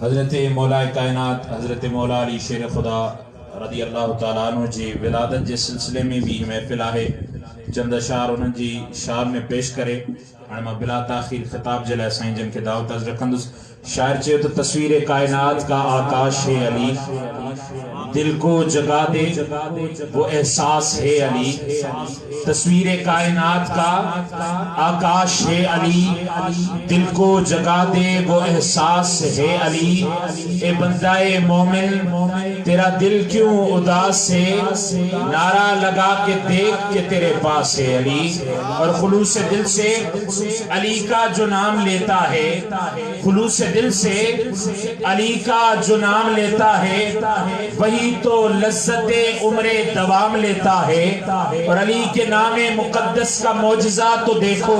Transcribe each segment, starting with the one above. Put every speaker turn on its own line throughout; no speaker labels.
حضرت مولا کائنات حضرت مولا علی شیر خدا رضی اللہ تعالیٰ عنہ جی ولادت جے سلسلے میں بھی محفل ہے چند اشعار انہوں جی شعر میں پیش کرے ہاں بلا تاخیر خطاب جلائے سائیں جن کے دعوت از رکھندس شاعر چاہے تو تصویر کائنات کا آکاش ہے علی دل کو جگا دے وہ احساس ہے علی تصویر کائنات کا آکاش ہے علی دل کو جگا دے وہ احساس ہے علی اے بندہ مومن تیرا دل کیوں اداس ہے نعرہ لگا کے دیکھ کے تیرے پاس ہے علی اور خلوص دل سے علی کا جو نام لیتا ہے خلوص دل سے علی کا جو نام لیتا ہے وہی تو لذت عمر دوام لیتا ہے اور علی کے نام مقدس کا معجزہ تو دیکھو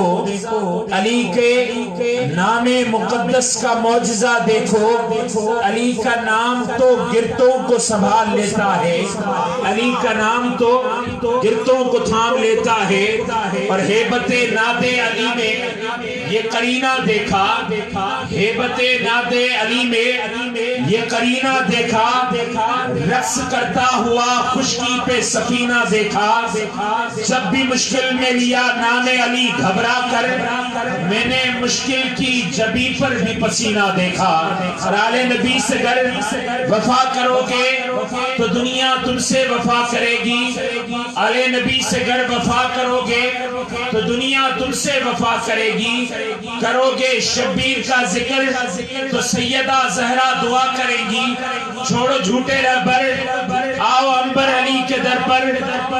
علی کے نام مقدس کا معجزہ دیکھو علی کا نام تو گرتوں کو سنبھال لیتا ہے علی کا نام تو گرتوں کو تھام لیتا ہے اور ہیبت ناد علی میں یہ قرینہ دیکھا ہیبت ناد علی میں یہ قرینہ دیکھا رقص کرتا ہوا خشکی پہ سفینہ دیکھا جب بھی مشکل میں لیا نام علی گھبرا کر میں نے مشکل کی جبی پر بھی پسینہ دیکھا اور آل نبی سے گر وفا کرو گے تو دنیا تم سے وفا کرے گی آل نبی سے گر وفا کرو گے تو دنیا تم سے وفا کرے گی کرو گے شبیر کا ذکر تو سیدہ زہرا دعا کرے گی چھوڑو جھوٹے رہبر آؤ انبر علی کے در پر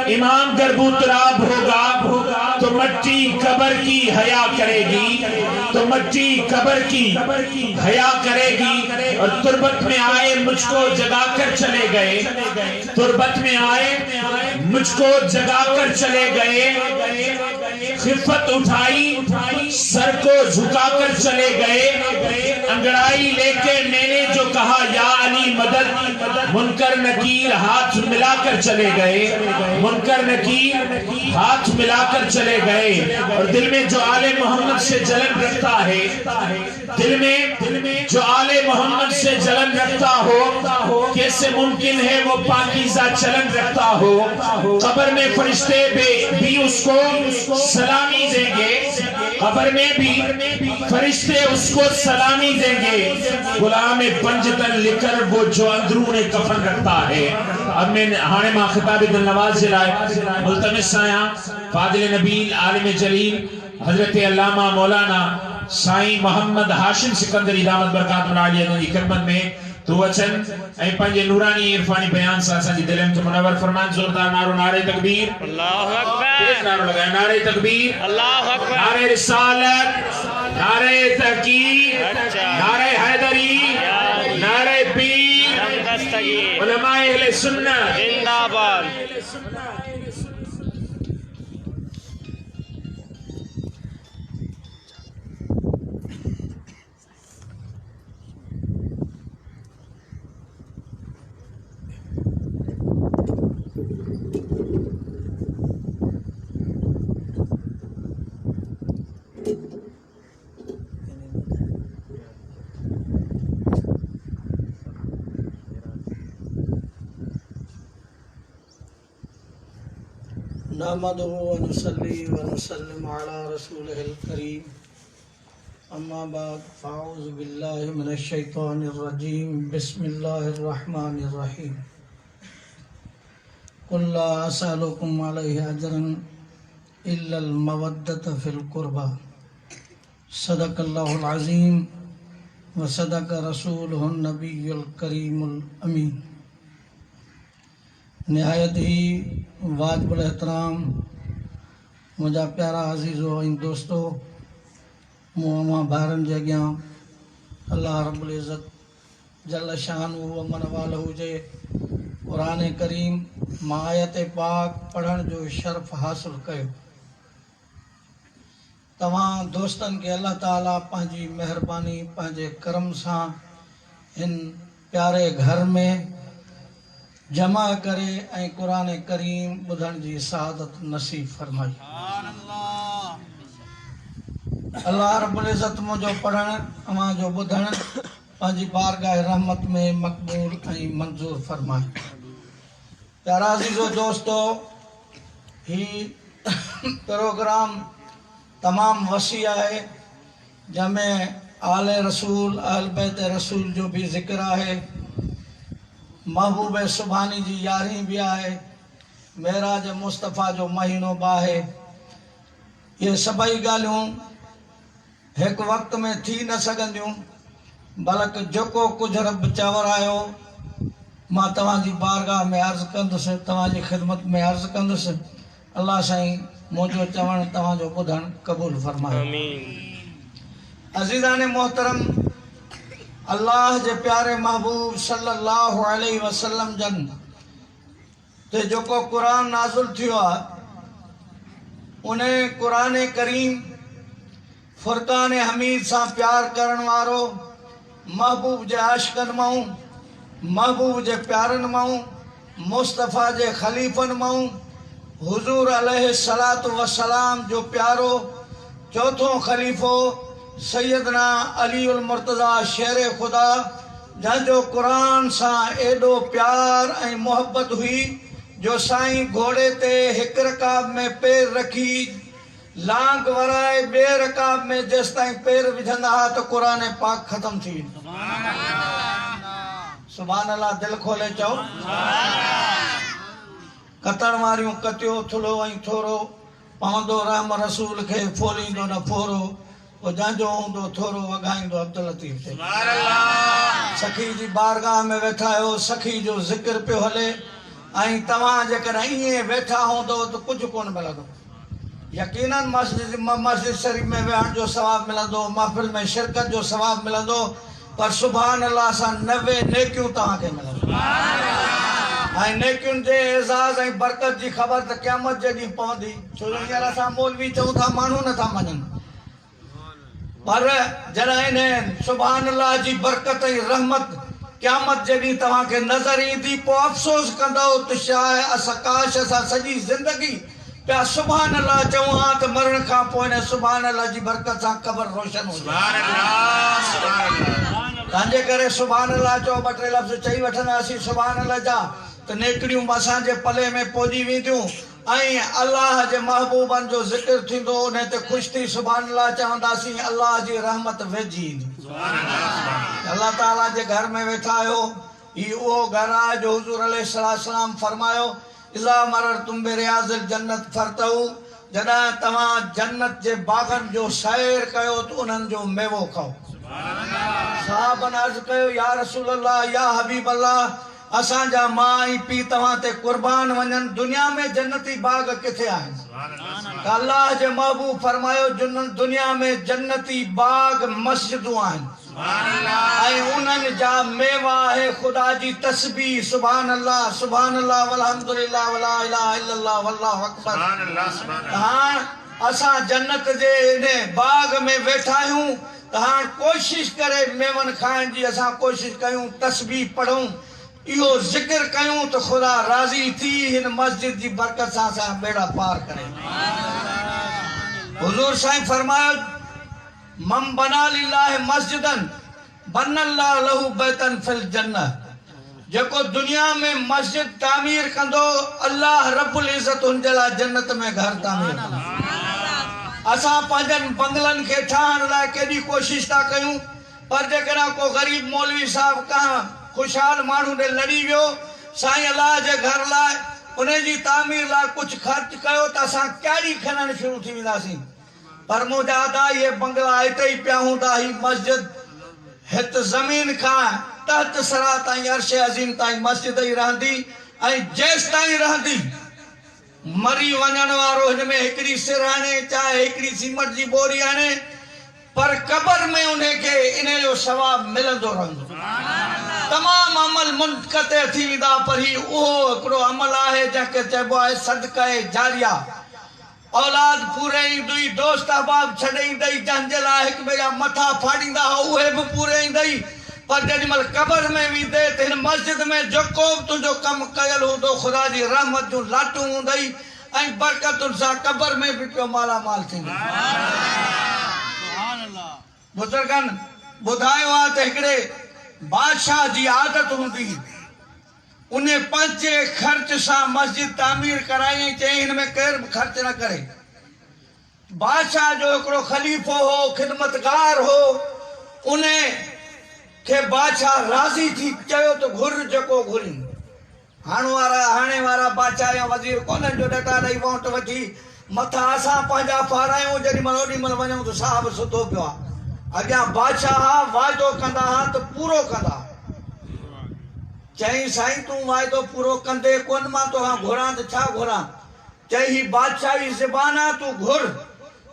امام گربو تراب ہوگا تو مٹی قبر کی حیا کرے گی تو مٹی قبر کی حیا کرے گی اور تربت میں آئے مجھ کو جگا کر چلے گئے تربت میں آئے مجھ کو جگا کر چلے گئے خفت اٹھائی سر کو جھکا کر چلے گئے انگڑائی لے کے میں نے جو کہا یا علی مدد منکر نکیر ہاتھ ملا کر چلے گئے منکر نکیر ہاتھ ملا کر چلے گئے اور دل میں جو آل محمد سے جلن رکھتا ہے دل میں جو آل محمد سے جلن رکھتا ہو کیسے ممکن ہے وہ پاکیزہ چلن رکھتا ہو قبر میں فرشتے بھی اس کو سلامی دیں گے قبر میں بھی فرشتے اس کو سلامی دیں گے غلام پنجتن لکھ کر وہ جو اندرون کفن رکھتا ہے اب میں ہانے ماں خطاب دل نواز جلائے ملتمس آیا فاضل نبیل عالم جلیل حضرت علامہ مولانا سائیں محمد ہاشم سکندری دامت برکات العالیہ کی خدمت میں تو وچن اے پنجے نورانی عرفانی بیان ساسا جی دلم تو منور فرمان زوردار نارو نعرہ تکبیر
اللہ اکبر
ایک نعرہ لگائے نعرہ تکبیر
اللہ اکبر
نعرہ رسالت نعرہ تحقیق نعرہ حیدری نعرہ پیر علماء اہل سنت
زندہ باد
نحمده ونصلي ونسلم على رسوله الكريم اما بعد فاعوذ بالله من الشيطان الرجيم بسم الله الرحمن الرحيم قل لا اسالكم عليه اجرا الا المودة في القربى صدق الله العظيم وصدق رسوله النبي الكريم الامين نہایت ہی واجب الاحترام مجھا پیارا عزیزو ان دوستو مہما بھارن جے گیاں اللہ رب العزت جل شان و من والہ جے قرآن کریم ماں آیت پاک پڑھن جو شرف حاصل کیو تمام دوستن کے اللہ تعالیٰ پانجی مہربانی پانجے کرم سان ان پیارے گھر میں جمع کرے اے قرآن کریم بدھن جی سعادت نصیب فرمائی اللہ رب العزت مجھو پڑھن اما جو بدھن पंहिंजी बारगाह रहमत में मक़बूल ऐं मंज़ूर फरमाए। प्यारा अज़ीज़ो दोस्तो, ही प्रोग्राम तमाम वसी आहे, जंहिंमें आले रसूल अहल बैत रसूल जो भी ज़िक्र आहे, महबूब सुभानी जी यारी भी आहे, मेराज मुस्तफ़ा जो महीनो बि आहे। ये सभई ॻाल्हियूं हिकु वक़्त में थी न सघंदियूं, बल्कि जेको कुझु रब चवरायो मां तव्हांजी बारगाह में अर्ज़ु कंदुसि, तव्हांजी ख़िदमत में अर्ज़ु कंदुसि। अल्लाह साईं मुंहिंजो चवणु तव्हांजो ॿुधणु क़बूल फरमाए। अज़ीज़ान मोहतरम, अल्लाह जे प्यारे महबूब सल्लल्लाहु अलैहि वसल्लम जन ते जेको क़ुरान नाज़िल थियो आहे, उन क़ुरान करीम फुरक़ान हमीद सां प्यार करण वारो, महबूब जे आशिक़नि मां, महबूब जे प्यारनि मां, मुस्तफ़ा जे ख़लीफ़नि मां, हुज़ूर अलैहिस्सलातु वस्सलाम जो प्यारो चौथों ख़लीफ़ो सैयदना अली उल मुर्तज़ा शेर ख़ुदा, जंहिंजो क़ुरान सां एॾो प्यार ऐं मोहब्बत हुई जो साईं घोड़े ते हिकु रकाब में पेर रखी लांग वराए ॿिए रकाब में जेसि ताईं पेर विझंदा हुआ त क़ुरान पाक ख़तम थी वेंदो। सुभान अल्लाह, दिलि खोले चओ। कतण वारियूं कतियो थुलो ऐं थोरो, पवंदो रहम रसूल खे फोलींदो न फोरो, पोइ जंहिंजो हूंदो थोरो वॻाईंदो अब्दुल लतीफ़ खे। सखी जी बारगाह में वेठा आहियो, सखी जो ज़िक्र पियो हले, ऐं तव्हां जेकॾहिं ईअं वेठा हूंदो त कुझु कोन मिलंदो। यकीनन मस्जिद शरीफ़ में वेहण जो सवाब मिलंदो, महफ़िल में शिरकत जो सवाब मिलंदो, पर सुभान अल्लाह सां 90 नेकियूं तव्हांखे मिलंदियूं। ऐं नेकियुनि जे एज़ाज़ ऐं बरकत जी ख़बर त क़यामत जे ॾींहुं पवंदी। छो जो हींअर असां मौलवी चऊं था, माण्हू नथा मञनि, पर जॾहिं इन सुभान अल्लाह जी बरकत ऐं रहमत क़यामत जे ॾींहुं तव्हांखे नज़र ईंदी, पोइ अफ़सोस कंदो त शायदि असां काश असां सॼी ज़िंदगी पिया सुभान अल्लाह चऊं हा त मरण खां पोइ इन सुभान अल्लाह जी बरकत सां क़बर रोशन हुजे। तंहिंजे करे सुभान अल्लाह चओ, ॿ टे लफ़्ज़ चई वठंदासीं सुभान अल्लाह जा, त नेकिड़ियूं असांजे पले में पहुची वेंदियूं ऐं अल्लाह जे महबूबनि जो ज़िक्र थींदो, उन ते ख़ुशि थी सुभान अल्लाह चवंदासीं, अल्लाह जी रहमत वेझी ईंदी। अल्लाह ताला जे घर में वेठा आहियो, ही उहो घर आहे जो हुज़ूर अलैहिस्सलाम फरमायो, इज़ा मररतुम बिरियाज़िल जन्नत फरतऊ, जॾहिं तव्हां जन्नत जे बाग़नि जो सैर कयो त उन्हनि जो मेवो खाओ। साहबनि अर्ज़ु कयो, या रसूल अल्लाह, या हबीब अल्लाह, असांजा माउ ऐं पीउ तव्हां ते क़ुर्बान वञनि, दुनिया में जन्नती बाग़ किथे आहिनि? त अल्लाह जे महबूब फरमायो, दुनिया में जन्नती बाग़ मस्जिदूं आहिनि ऐं उन्हनि जा मेवा आहे ख़ुदा जी तस्बीह। सुभान अल्लाह, सुभान अल्लाह, वल्हम्दुलिल्लाह, वला इलाहा इल्लल्लाह, वल्लाहु अकबर। हाणे असां जन्नत जे इन बाग़ में वेठा आहियूं, त हाणे कोशिश करे मेवनि खाइण जी असां कोशिश कयूं, तस्बीह पढ़ूं, इहो ज़िक्र कयूं त ख़ुदा राज़ी थी हिन मस्जिद जी बरकत सां असां बेड़ा पार करे। हुज़ूर साईं फरमायो, मम बना लिल्लाहि मस्जिदन बनल्लाहु लहू बैतन फिल जन्नह, जेको दुनिया में मस्जिद तामीर कंदो, अल्लाह रब्बुल इज़्ज़त हुन जे लाइ जन्नत में घर तामीर कंदो। असां पंहिंजनि बंगलनि खे ठाहिण लाइ केॾी कोशिश था कयूं, पर जेकॾहिं को ग़रीब मौलवी साहिबु कंहिं ख़ुशहाल माण्हू ॾे लड़ी वियो, साईं अल्लाह जे घर लाइ उन जी तामीर लाइ कुझु ख़र्च कयो, त असां कहिड़ी खणणु शुरू थी वेंदासीं। पर मुंहिंजा अदा इहे बंगला हिते ई पिया हूंदा, ही मस्जिद हिते ज़मीन खां तहत सरा ताईं अर्श अज़ीम ताईं मस्जिद ई रहंदी, ऐं जेसि ताईं रहंदी मरी वञण वारो हिन में हिकिड़ी सिर आणे, चाहे हिकिड़ी सीमेंट जी बोरी आणे, पर क़बर में उनखे इन जो सवाब मिलंदो रहंदो। तमाम अमल मुनक़ते थी वेंदा, पर ही उहो हिकिड़ो अमल आहे जंहिंखे चइबो आहे सदक़ा जारिया। औलाद पूरे ईंदई, दोस्त अहबाब छॾे ईंदई, जंहिंजे लाइ हिक ॿिए जा मथा फाड़ींदा हुआ उहे बि पूरे ईंदई, पर जेॾीमहिल क़बर में वेंदे त हिन मस्जिद में जेको बि तुंहिंजो कमु कयल हूंदो, ख़ुदा जी रहमत जूं लाटूं हूंदई ऐं बरकतुनि सां क़बर में बि पियो मालामाल थींदो। बुज़ुर्गनि ॿुधायो आहे त हिकिड़े बादशाह जी आदत हूंदी उन्हें पंहिंजे ख़र्च सां मस्जिद तामीर कराई चई हिन में केर बि ख़र्च न करे। बादशाह जो हिकिड़ो खलीफ़ो हो, ख़िदमतगार हो, उन्हें खे बादशाह राज़ी थी चयो त घुर जेको घुरी। हाणे वारा बादशाह या वज़ीर कोन्हनि जो डटा ॾेई वोट वठी मथां असां पंहिंजा फारायूं जेॾी महिल ओॾी महिल वञूं त साहब सुतो पियो आहे। अॻियां बादशाह वाइदो कंदा हा त पूरो कंदा। चई साईं तूं वाइदो पूरो कंदे कोन मां तोखां घुरां त छा घुरां? चई ही बादशाही ज़बान आहे, तूं घुर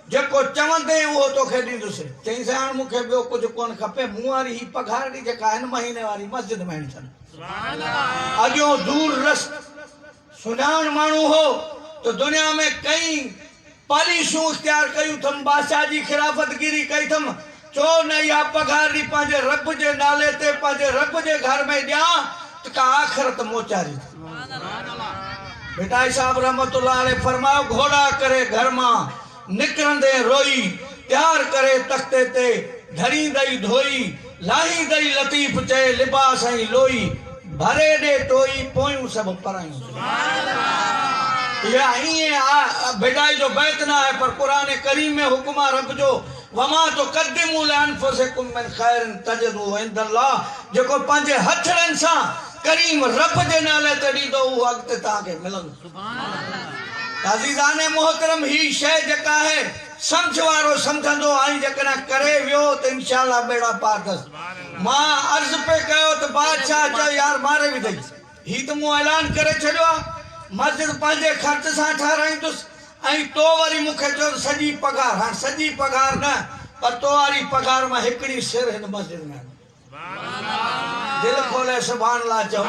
जेको चवंदे उहो तोखे ॾींदुसि। चई साईं हाणे मूंखे ॿियो कुझु कोन खपे, मूं वारी ही पघार ॾी जेका हिन महीने वारी मस्जिद में हणी छॾ। अॻियों दूर रस सुञाण माण्हू हो त दुनिया में कई पॉलिसियूं इख्तियार कयूं अथमि, बादशाह जी खिलाफ़तगिरी कई अथमि, चो न इहा पघार ॾी पंहिंजे रब जे नाले ते पंहिंजे रब जे घर में ॾियां त का आख़िरत मोचारी। बेटा साहब रहमतुल्लाह अलैह फरमायो घोड़ा करे घर मां निकिरंदे रोई, तैयार करे तख़्ते ते धरींदई धोई, लाहींदई लतीफ़ चए लिबास ऐं लोई, भरे ॾे टोई पोयूं सभु परायूं। या ईअं बेटाई जो बैत न आहे पर क़ुरान करीम में हुक्म आहे रब जो वमा तो क़द्दिमू लिअन्फुसिकुम मिन खैरिन तजिदू इंदल्लाह, जेको पंहिंजे हथड़नि सां करीम रब जे नाले ते ॾींदो उहो अॻिते तव्हांखे मिलंदो। अज़ीज़ाने मोहतरम ही शइ जेका आहे सम्झ वारो सम्झंदो ऐं जेकॾहिं करे वियो त इंशाअल्लाह बेड़ा पार अथसि। मां अर्ज़ु पे कयो त बादशाह चयो यार मारे विधई, ही त मूं ऐलान करे छॾियो आहे मस्जिद पंहिंजे ख़र्च सां ठाराईंदुसि ऐं तो वरी मूंखे चयो सॼी पघार, हाणे सॼी पघार न पर तो वारी पघार मां हिकिड़ी सिर हिन मस्जिद में। दिल खोले सुभान अल्लाह चओ।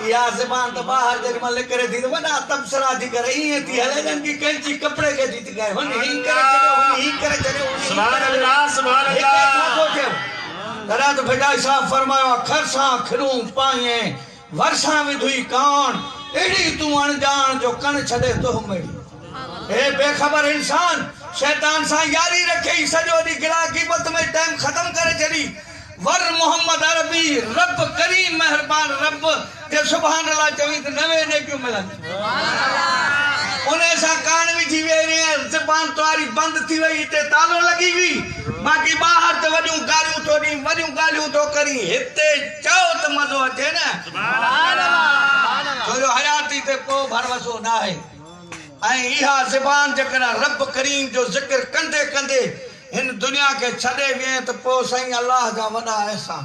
इहा ज़बान त ॿाहिरि जेॾी महिल निकिरे थी त वॾा तबसरा थी करे ईअं थी हले ॼण की कंहिंजी कपिड़े खे थी कहे वञ ही करे छॾियो, वञ ही करे छॾियो। सुभान अल्लाह सुभान अल्लाह। तॾहिं त बेटा साहब फरमायो अखर सां खिरूं पाए वरसां विधुई कान, एड़ी तूं अणजान जो कण छॾे तो मेरी। हे बेखबर इंसान, शैतान सां यारी रखी सॼो ॾींहुं गिराकीबत में टाइम ख़त्म करे छॾी। वर मोहम्मद अरबी रब करीम मेहरबान रब जे सुभान अल्लाह चवी त 90 नेकियूं मिलनि। उन सां कान विझी वेही ज़बान तुम्हारी बंद थी वई, हिते तालो लॻी हुई, बाक़ी ॿाहिरि त वॾियूं ॻाल्हियूं थो ॾी, वॾियूं ॻाल्हियूं थो करी, हिते चओ त मज़ो अचे न। छो जो हयाती ते को भरवसो न आहे। ऐं इहा ज़बान जेकॾहिं रब करीम जो ज़िक्र कंदे कंदे हिन दुनिया के छॾे विए त पोइ साईं अल्लाह जा वॾा अहसान।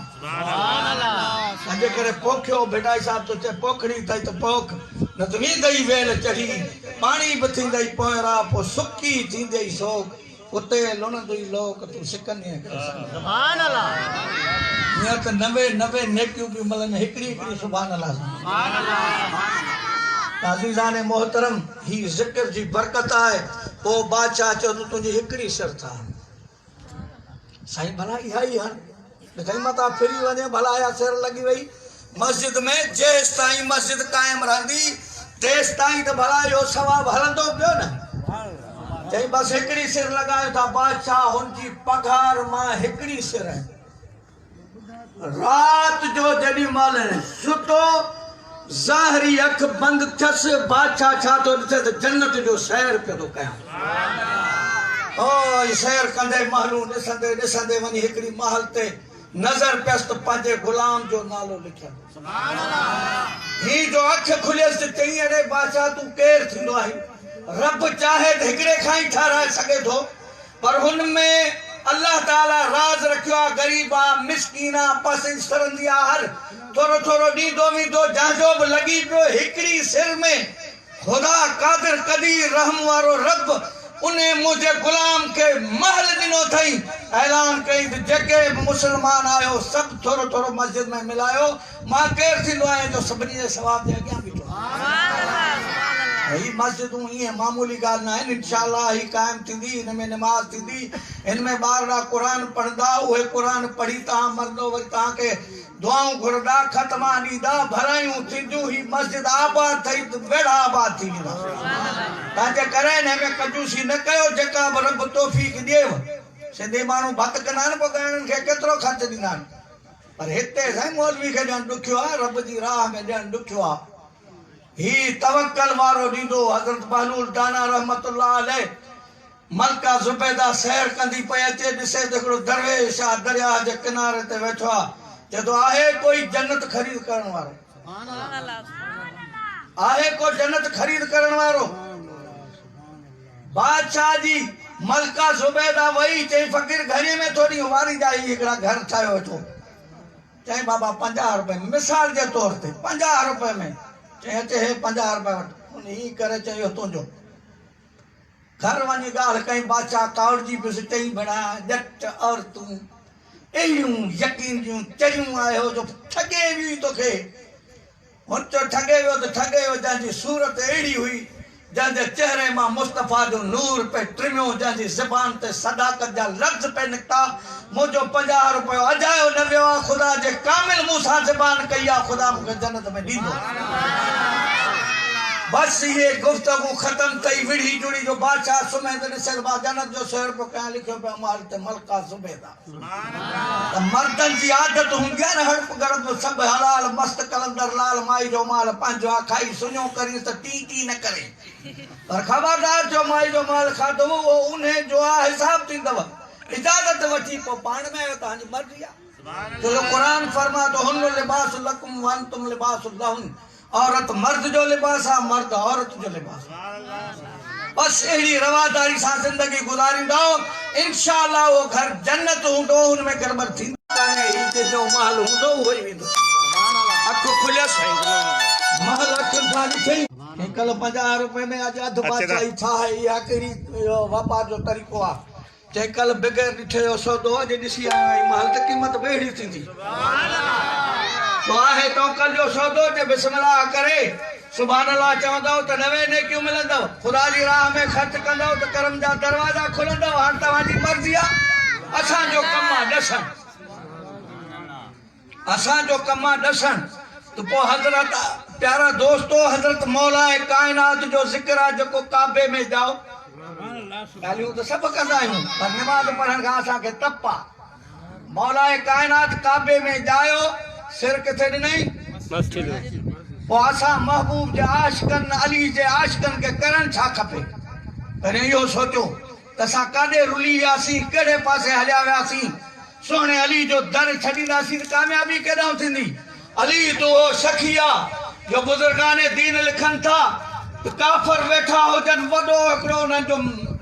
अॼु करे पोखियो बेटाई साहब तो चए पोखड़ी अथई त पोख, न त वींदई वेल चढ़ी, पाणी बि थींदई पोइरा, पोइ सुकी थींदई सोख, उते लुणंदई लोक तूं सिकंदीअ करे। हीअं त 90 नेकियूं बि मिलनि, हिकिड़ी सुभान अल्लाह। अज़ीज़ाने मोहतरम ही ज़िक्र जी बरकत आहे। पोइ बादशाह चयो तूं तुंहिंजी हिकिड़ी शर्त आहे साईं, भला इहा ई हाणे साईं मथां फिरी वञे, भला इहा सिर लॻी वई मस्जिद में, जेसि ताईं मस्जिद क़ाइमु रहंदी तेसि ताईं त भला इहो सवाबु हलंदो पियो न। चई बसि हिकिड़ी सिर लॻायो था बादशाह, हुनजी पघार मां हिकिड़ी सिर आहे। राति जो जेॾी महिल सुतो ज़ाहिरी अख बंदि थियसि, बादशाह छा थो ॾिसे त जन्नत जो सैर पियो थो कयां। ओ सैर कंदे महलूं ॾिसंदे ॾिसंदे वञी हिकिड़ी महल ते नज़र पियसि त पंहिंजे गुलाम जो नालो लिखियलु। ही जो अख खुलियसि त चई अड़े बादशाह तूं केरु थींदो आहीं? रब चाहे त हिकिड़े खां ई ठाराए सघे थो, पर हुन में अल्लाह ताला राज रखियो आहे। ग़रीब आहे, मिसकीन आहे, पसंदि सरंदी आहे, हर थोरो थोरो ॾींदो वेंदो, जंहिंजो बि लॻी पियो हिकिड़ी सिर में ख़ुदा कादिर कदीर रहम वारो रब उन मुंहिंजे गुलाम खे महल ॾिनो अथई। ऐलान कई त जेके बि मुस्लमान आहियो सभु थोरो थोरो मस्जिद में मिलायो, मां केरु थींदो आहियां जो सभिनी जे सवाब जे अॻियां बीठो। ही मस्जिदूं ईअं मामूली ॻाल्हि न आहिनि, इंशाअल्लाह ही क़ाइमु थींदी, हिन में निमाज़ थींदी, हिन में ॿार क़ुर पढ़ंदा, उहे क़ुर पढ़ी तव्हां मरंदो, वरी तव्हांखे दुआऊं घुरंदा, ख़तमा ॾींदा, भरायूं थींदियूं, ही मस्जिद आबाद ठही त बेड़ा आबाद थी वेंदा। तव्हांजे करे हिन में कंजूसी न कयो, जेका बि रब तौफ़ीक़ ॾिएव सिंधी माण्हू भत कंदा आहिनि पोइ ॻाइणनि खे केतिरो ख़र्च ॾींदा आहिनि पर हिते साईं मौलवी खे ॾियणु ॾुखियो आहे रब जी राह में ॾियणु ॾुखियो आहे ही तवक्कल वारो ॾींदो हज़रत बहलूल दाना रहमतुल्लाह अलैह मलका ज़ुबैदा सैर कंदी पई अचे ॾिसे त हिकिड़ो दरवेश आहे दरिया जे किनारे ते वेठो आहे चए थो आहे कोई जन्नत ख़रीद करण वारो आहे को जन्नत ख़रीद करण वारो बादशाह जी मलका ज़ुबैदा वही चई फ़कीर घड़ी में थोड़ी वारी जाई हिकिड़ा घर ठाहियो वेठो चई बाबा 50 रुपए मिसाल जे तौर ते 50 रुपए में चई अचे हे 50 रुपए वटि उन ही करे चयो तुंहिंजो घर वञी ॻाल्हि कई बादशाह कावड़जी पियुसि चई भेणा ॼट और तूं अहिड़ियूं यकीन जूं चरियूं आयो जो ठगे बि तोखे हुन चयो ठगे वियो त ठगे वियो जंहिंजी सूरत अहिड़ी हुई जंहिंजे चेहरे मां मुस्तफ़ा जो नूर पे टिमियो जंहिंजी ज़बान ते सदाकत जा लफ़्ज़ पे निकिता मुंहिंजो 50 रुपयो अजायो न वियो आहे ख़ुदा जे कामिल मूंसां ज़बान कई आहे ख़ुदा मूंखे जन्नत में ॾींदो बस ये गुफ्तगू खत्म कई विढ़ी जुड़ी जो बादशाह सुम्हे त ॾिसे जन्नत जो 100 रुपयो कया लिखियो पियो माल ते मलका ज़ुबैदा त मर्दनि जी आदत हूंदी आहे न हड़प गड़प सभु हलाल मस्त कलंदर लाल माई जो माल पंहिंजो आहे खाई सुञो करी त टी टी न करे पर ख़बरदार जो माई जो माल खाधो उहो उन जो आहे हिसाब थींदव इजाज़त वठी पोइ पाण में तव्हांजी मर्ज़ी आहे छो जो क़ुरान फरमा तो हुन लिबास लकुम व अंतुम लिबास लहुन औरत मर्द जो लिबास आहे मर्द औरत जो लिबास बस अहिड़ी रवादारी सां ज़िंदगी गुज़ारींदो इंशाअल्लाह वो घर जन्नत हूंदो उनमें गड़बड़ थींदी कान्हे जो महल हूंदो उहो ई वेंदो अखि खुलियसि महल अखियुनि सां ॾिठई कल 50 रुपए में अॼु अधु बादशाही छा आहे इहा कहिड़ी वापार जो तरीक़ो आहे चई कल बग़ैर ॾिठे जो सौदो अॼु ॾिसी आयो आहीं महल त क़ीमत ॿेड़ी थींदी तो आहे तो कल जो सौदो ते बिस्मिल्लाह करे सुभान अल्लाह चवंदव त 90 नेकियूं मिलंदव ख़ुदा जी राह में ख़र्च कंदव त करम जा दरवाजा खुलंदव हाणे तव्हांजी मर्ज़ी आहे असांजो कमु आहे ॾसण असांजो कमु आहे ॾसण त पोइ हज़रत प्यारा दोस्तो हज़रत मौलाए काइनात जो ज़िक्र आहे जेको काबे में जाओ ॻाल्हियूं त सभु कंदा आहियूं पर नमाज़ पढ़ण खां असांखे तप आहे मौलाए काइनात काबे में जायो सिर किथे ॾिनई पोइ असां महबूब जे आशिकनि अली जे आशिकनि खे करणु छा खपे पर इहो सोचियो त असां काॾे रुली वियासीं कहिड़े पासे हलिया वियासीं सोणे अली जो दर छॾींदासीं त कामयाबी केॾांहुं थींदी अली तो सखी आहे जो बुज़ुर्गाने दीन लिखनि था त काफ़र वेठा हुजनि वॾो हिकिड़ो उन्हनि जो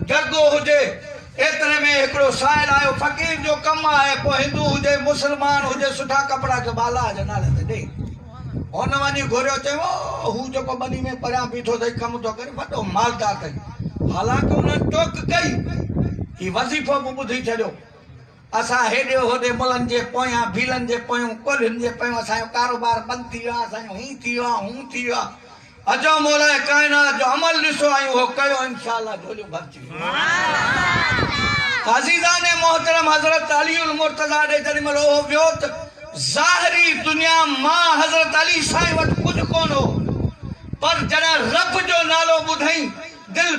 जरगो हुजे एतिरे में हिकिड़ो साहिल आयो फ़कीर जो कमु आहे पोइ हिंदू हुजे मुस्लमान हुजे सुठा कपिड़ा जो बाला जे नाले ते ॾे हुन वञी घुरियो चयो हू जेको ॿनी में परियां बीठो अथई कमु थो करे वॾो मालदार अथई हालांकि उन्हनि टोक कई ही वज़ीफ़ो बि ॿुधी छॾियो असां हेॾे होॾे मुलनि जे पोयां भीलनि जे पोयूं कोलियुनि जे पोयूं असांजो कारोबार बंदि थी वियो आहे असांजो हीअं थी वियो आहे हूं थी वियो आहे अजो मौलाए काइनात जो अमल ॾिसो आहियूं उहो कयो इंशाअल्लाह झोलियूं भरिजी अज़ीज़ान मोहतरम हज़रत अलीउल मुर्तज़ा ॾे जॾहिं महिल उहो वियो त ज़ाहिरी दुनिया मां हज़रत अली साईं वटि कुझु कोन हो पर जॾहिं रब जो नालो ॿुधई दिलि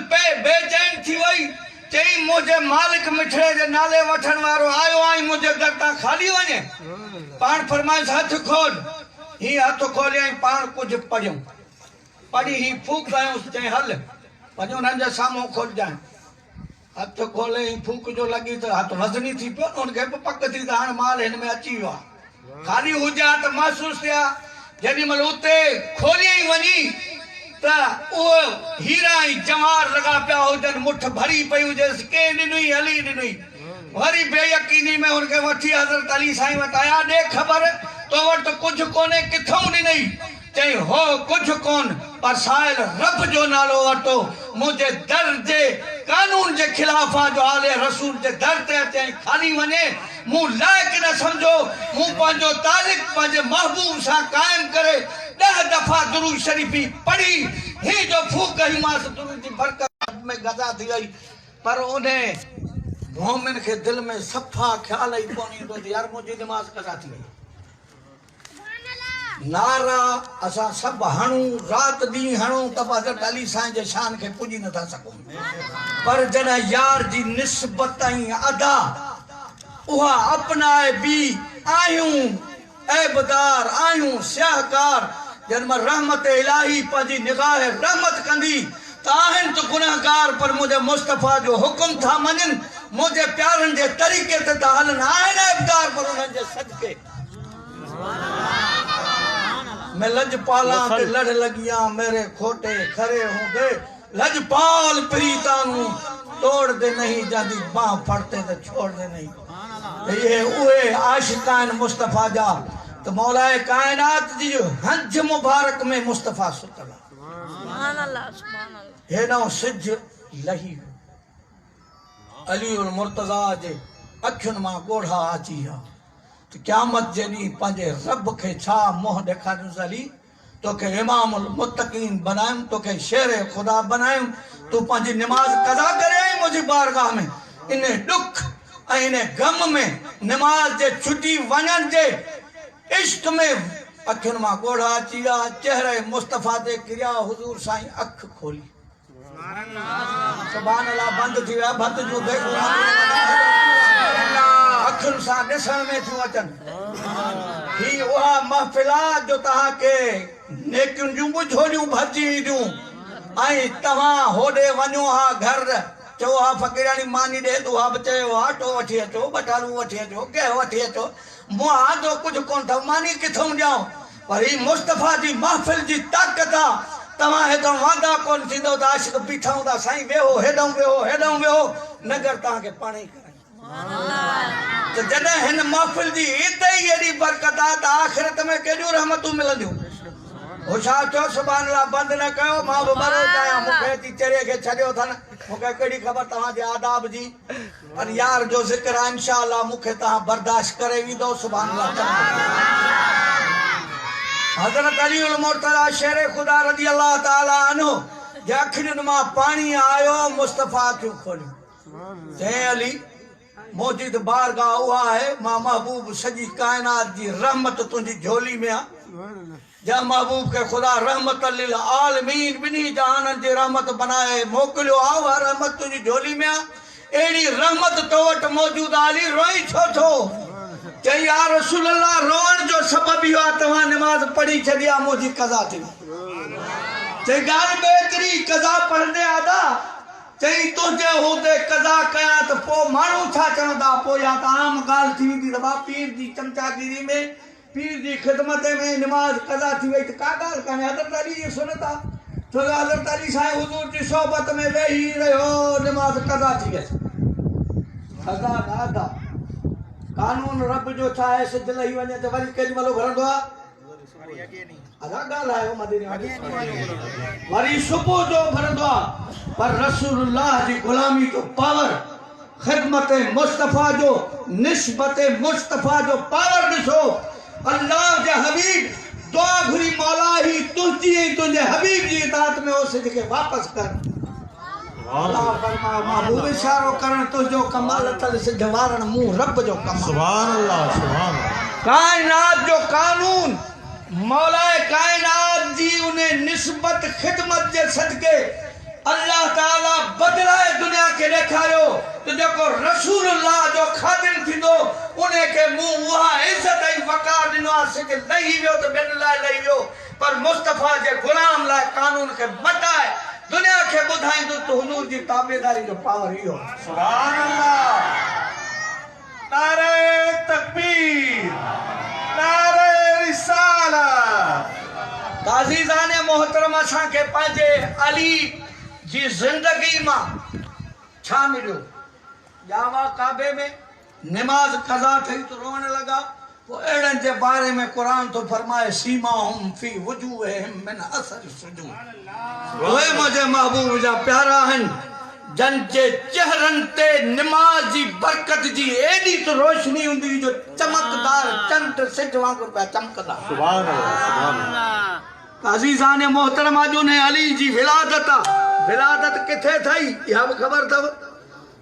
बेचैन थी वई चई मुंहिंजे मालिक मिठड़े जे नाले वठण वारो आयो आई मुंहिंजे दर तां खाली वञे पाण फरमाइस हथ खोल ही हथ खोलियई पाण कुझु पढ़ियूं पढ़ी ही फूक कयूंसि चई हल वञ उन्हनि जे साम्हूं खोलिजांइ हथ खोले फूक जो लॻी त हथ वज़नी थी पियो न हुनखे बि पक थी त हाणे माल हिन में अची वियो आहे खाली हुजे हा त महसूसु थिया जेॾी महिल उते खोलियई वञी त उहो हीरा ऐं जवाहर लॻा पिया हुजनि मुठ भरी पई हुजेसि के ॾिनई अली ॾिनई वरी बेयकीनी में हुनखे वठी हज़रत अली साईं वटि आया ॾे ख़बर तो वटि कुझु कोन्हे किथां ॾिनई चई हो कुझु कोन पर साहिल रब जो नालो वरितो मुंहिंजे दर जे कानून जे ख़िलाफ़ जो आले रसूल जे दर ते अचे खाली वञे मूं लाइक़ न सम्झो मूं पंहिंजो तालिक़ पंहिंजे महबूब सां क़ाइमु करे 10 दफ़ा दुरूद शरीफ़ी पढ़ी ही जो फूक ही मांसि दुरूद जी बरकत में गदा थी वई पर उन मोमिन खे दिलि में सफ़ा ख़्याल ई कोन ईंदो त यार मुंहिंजी नमाज़ कदा थी वई नारा असां सभु हणूं राति ॾींहुं हणूं त हज़रत अली साईं जे शान खे पुॼी नथा सघूं पर जॾहिं यार जी निस्बत ऐं अदा उहा अपनाए बी आहियूं ऐबदार आहियूं स्याहकार जन में रहमत इलाही पंहिंजी निगाह रहमत कंदी त आहिनि त गुनहगार पर मुझे मुस्तफ़ा जो हुक्म था मञनि मुझे प्यारनि जे तरीक़े ते था हलनि आहिनि ऐबदार पर उन्हनि जे सदके मैं लजपाला ते लड़ लगियां मेरे खोटे खरे होंगे लजपाल प्रीतानू तोड़ दे नहीं जाती बाह फड़ते तो छोड़ दे नहीं ये उहे आशिकान मुस्तफ़ा जा तो मौलाए कायनात जी हज मुबारक में मुस्तफ़ा सुतला सुभान अल्लाह हे ना सिज लही अली उल मुर्तजा जे अखियुनि मां ॻोढ़ा अची विया तो क़यामत जे ॾींहुं पंहिंजे रब खे छा मोह ॾेखारियुसि अली तोखे इमामुल मुत्तक़ीन बनायुमि तोखे शेर खुदा बनायुमि तूं पंहिंजी निमाज़ कज़ा करे आई मुंहिंजी बारगाह में इन ॾुख ऐं इन गम में निमाज़ जे छुटी वञण जे इश्क में अखियुनि मां ॻोढ़ा अची विया चेहरे मुस्तफ़ा ते किरिया हुज़ूर साईं अख खोली सुभान अल्लाह बंदि थी विया भत जूं देखूं अखियुनि सां ॾिसण में थियूं अचनि ही उहा महफ़िला जो तव्हांखे नेकियुनि जूं ॿुझोलियूं भरिजी ईंदियूं ऐं तव्हां होॾे वञो हा घर चओ हा फ़क़ीरानी मानी ॾे तूं हा बि चयो हा अटो वठी अचो बटालू वठी अचो गिहु वठी अचो मूं आदो कुझु कोन अथव मानी किथां ॾियां पर ही मुस्तफ़ा जी महफ़िल जी ताक़त आहे तव्हां हेॾो वांदा कोन थींदो त आशिक़ बीठा हूंदा साईं वेहो हेॾो वेहो नगर तव्हांखे पाण ई कराई त जॾहिं हिन महफ़िल जी हिते ई एॾी बरकत आहे त आख़िरत में केॾियूं रहमतूं मिलंदियूं होशियार थियो सुभान अल्लाह बंदि न कयो मां बि मरो चाहियां मूंखे टीचरे खे छॾियो अथनि मूंखे कहिड़ी ख़बर तव्हांजे आदाब जी पर यार जो ज़िक्र आहे इंशा अल्लाह मूंखे तव्हां बर्दाश्त करे वेंदो सुभान अल्लाह हज़रत अली उल मुर्तज़ा शेर खुदा रज़ी अल्लाह ताला अन्हु जे अखियुनि मां पाणी आयो मुस्तफ़ा थियूं खोलियूं चई अली मौजूद बारगाह उहा आहे मां महबूब सॼी कायनात जी रहमत तुंहिंजी झोली में आहे जा महबूब के खुदा रहमत लिल आलमीन बिनी जहाननि जी रहमत बनाए मोकिलियो आहे उहा रहमत तुंहिंजी झोली में आहे अहिड़ी रहमत तो वटि मौजूद आहे अली रोई छो थो चई या रसूल अल्लाह रोअण जो सबब इहो आहे तव्हां निमाज़ पढ़ी छॾी आहे मुंहिंजी कज़ा थी चई ॻाल्हि बि एतिरी कज़ा पढ़ंदे आदा चई तुंहिंजे हूंदे कज़ा कयां त पोइ माण्हू छा चवंदा पोइ या त आम ॻाल्हि थी वेंदी त भाउ पीर जी चमचागिरी में पीर जी ख़िदमत में निमाज़ कज़ा थी वई त का ॻाल्हि कान्हे हज़रत अली जी सुनत आहे छो जो हज़रत अली साईं हुज़ूर जी सोबत में वेही रहियो निमाज़ कज़ा थी वियसि कज़ा ॾाढा कानून रब जो छा आहे सिज लही वञे त वरी केॾी महिल भरंदो आहे अदा ॻाल्हि आहे मदीने वरी सुबुह जो भरंदो आहे पर रसूलुल्लाह जी ग़ुलामी जो पावर ख़िदमत मुस्तफ़ा जो निस्बत मुस्तफ़ा जो पावर ॾिसो अल्लाह जे हबीब दुआ घुरी मौला ही तुंहिंजी ऐं तुंहिंजे हबीब जी इताअत में हो सिज खे वापसि कर अल्लाह फरमा महबूब इशारो करण तुझो कमाल तल सिज वारण मुंह रब जो कमाल
सुभान अल्लाह
कायनात जो कानून मौलाए कायनात जी उन्हें निस्बत खिदमत जे सदके अल्लाह ताला बदलाए दुनिया के ॾेखारियो तो जेको रसूलुल्लाह जो खादिम थींदो उन्हें के मुंह उहा इज्जत ऐं वक़ार ॾिनो आहे सिज लही वियो त ॿियनि लाइ लही वियो पर मुस्तफ़ा जे ग़ुलाम लाइ कानून खे मटाए दुनिया के ॿुधाईंदो त हुजूर जी ताबेदारी जो पावर इहो
सुभान अल्लाह नारे तकबीर नारे रिसालत
ताज़ीज़ाने मोहतरम असां के पंहिंजे अली जी ज़िंदगी मां छा मिलियो जावा काबे में निमाज़ कज़ा थई तो रोअण लॻा पोइ अहिड़नि जे बारे में क़ुरान तो फरमाए सीमाहुम फी वुजूहिहिम मिन असर सुजूद ओए मुंहिंजे महबूब जा प्यारा आहिनि जन जे चेहरनि ते निमाज़ जी बरकत जी एॾी त रोशनी हूंदी जो चमकदार चंड सिज वांगुरु पिया चमकंदा
सुभान अल्लाह
अज़ीज़ाने मोहतरमा जो ने अली जी विलादत आहे विलादत किथे थई इहा बि ख़बर अथव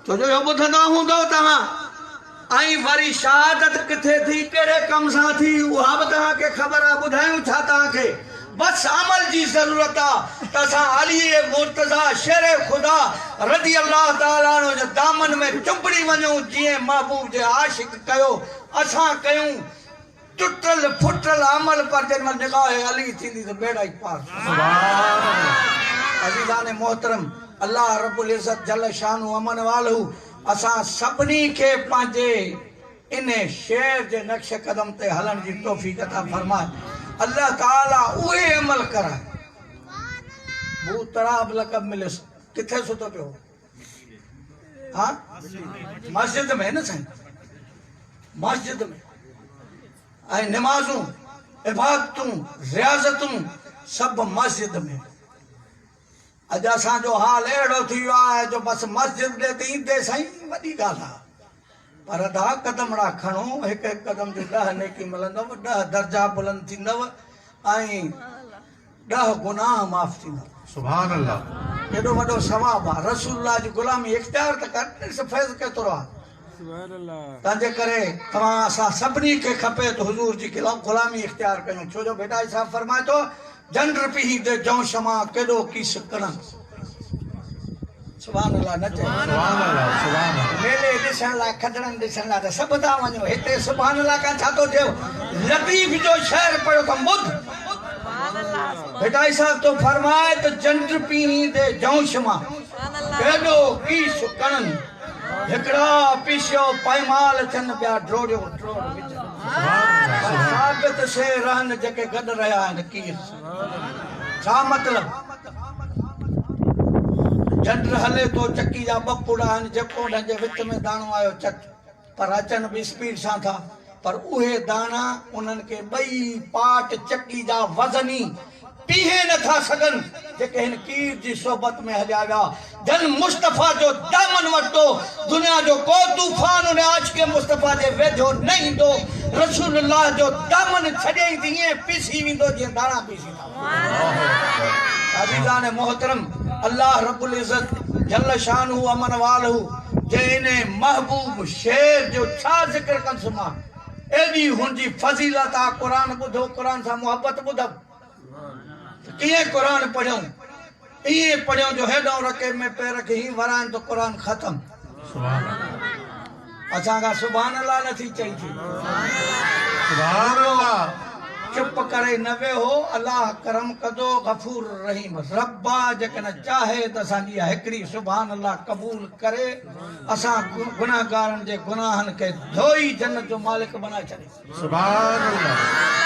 छो जो इहो ॿुधंदा हूंदव तव्हां ऐं वरी शहादत किथे थी कहिड़े कम सां थी उहा बि तव्हांखे ख़बर आहे ॿुधायूं छा तव्हांखे बस अमल जी जरूरत आहे त असां अली मुर्तज़ा शेर खुदा रज़ी अल्लाह ताला अन्हु जे दामन में चुंबड़ी वञूं जीअं महबूब जे आशिक़ कयो असां कयूं टुटल फुटल अमल पर जंहिं महिल निगाह अली थींदी त बेड़ा ई पार अज़ीज़ान मोहतरम अल्लाह रब्बुल इज़्ज़त जल शानु अमन वालहू असां सभिनी खे पंहिंजे इन शेर जे नक्श कदम ते हलण जी तौफ़ीक़ अता फरमाए अल्लाह ताला उहे अमल कराए भू तराब लक़ब मिलियुसि किथे सुतो पियो हा मस्जिद में न साईं मस्जिद में ऐं निमाज़ूं इबादतूं रियाज़तूं सभु मस्जिद में अॼु असांजो हाल अहिड़ो थी वियो आहे जो बसि मस्जिद ॾे त ईंदे साईं वॾी ॻाल्हि आहे पर दा कदमड़ा खणो हिकु हिकु कदम जो 10 नेकी मिलंदव 10 दर्जा बुलंद थींदव ऐं 10 गुनाह माफ़ थींदव
सुभान अल्लाह
केॾो वॾो सवाबु आहे रसूलुल्लाह जी गुलामी इख़्तियार त कर फैज़ केतिरो आहे तंहिंजे करे तव्हां असां सभिनी खे खपे त हुज़ूर जी गुलामी इख़्तियार कयूं छो जो बेटा साहब फरमाए थो जंड पीही दे जौ शमा केॾो कीस करण सुभान अल्लाह न चए
सुभान अल्लाह सुभान अल्लाह
मेले ॾिसण लाइ खजड़नि ॾिसण लाइ त सभु था वञो हिते सुभान अल्लाह खां छा थो थिए लतीफ़ जो शहर पियो त ॿुध बेटा साहब तो फरमाए त जंड पीही दे जौ शमा केॾो कीस करण हिकिड़ा पीसियो पैमाल थियनि पिया ड्रोड़ियो ड्रोड़ विच साबित शेर आहिनि जेके गॾु रहिया आहिनि कीस छा मतिलबु झंड हले तो चक्की जा 2 पुड़ा आहिनि जेको हुनजे विच में दाणो आयो चट पर अचनि बि स्पीड सां था पर उहे दाणा उन्हनि खे 2 पाट चक्की जा वज़नी पीहे नथा सघनि जेके हिन कीर जी सोबत में हलिया विया जन मुस्तफ़ा जो दामन वरितो दुनिया जो को तूफ़ान उन आशिक़ मुस्तफ़ा जे वेझो न ईंदो रसूलुल्लाह जो दामन छॾे ई ईअं पीसी वेंदो जीअं दाणा पीसी था अज़ीज़ान मोहतरम अल्लाह रब्बुल इज़्ज़त जल शानु अमन वालहू जे इन महबूब शेर जो छा ज़िक्र कंसि मां एॾी हुनजी फज़ीलत आहे क़ुरान ॿुधो क़ुरान सां मुहबत ॿुधो कीअं क़ुरान पढ़ियूं ईअं पढ़ियूं जो हेॾो रके में पैर खे हीअं वराइनि त क़ुरान ख़तम असां खां सुभान अल्लाह नथी चई थी
सुभान अल्लाह
चुप करे न वेहो अल्लाह करम कदो गफूर रहीम रब्बा जेकॾहिं चाहे त असांजी हिकिड़ी सुभान अल्लाह क़बूल करे असां गुनाहगारनि जे गुनाहनि खे धोई जन्नत जो मालिक बनाए छॾे
सुभान अल्लाह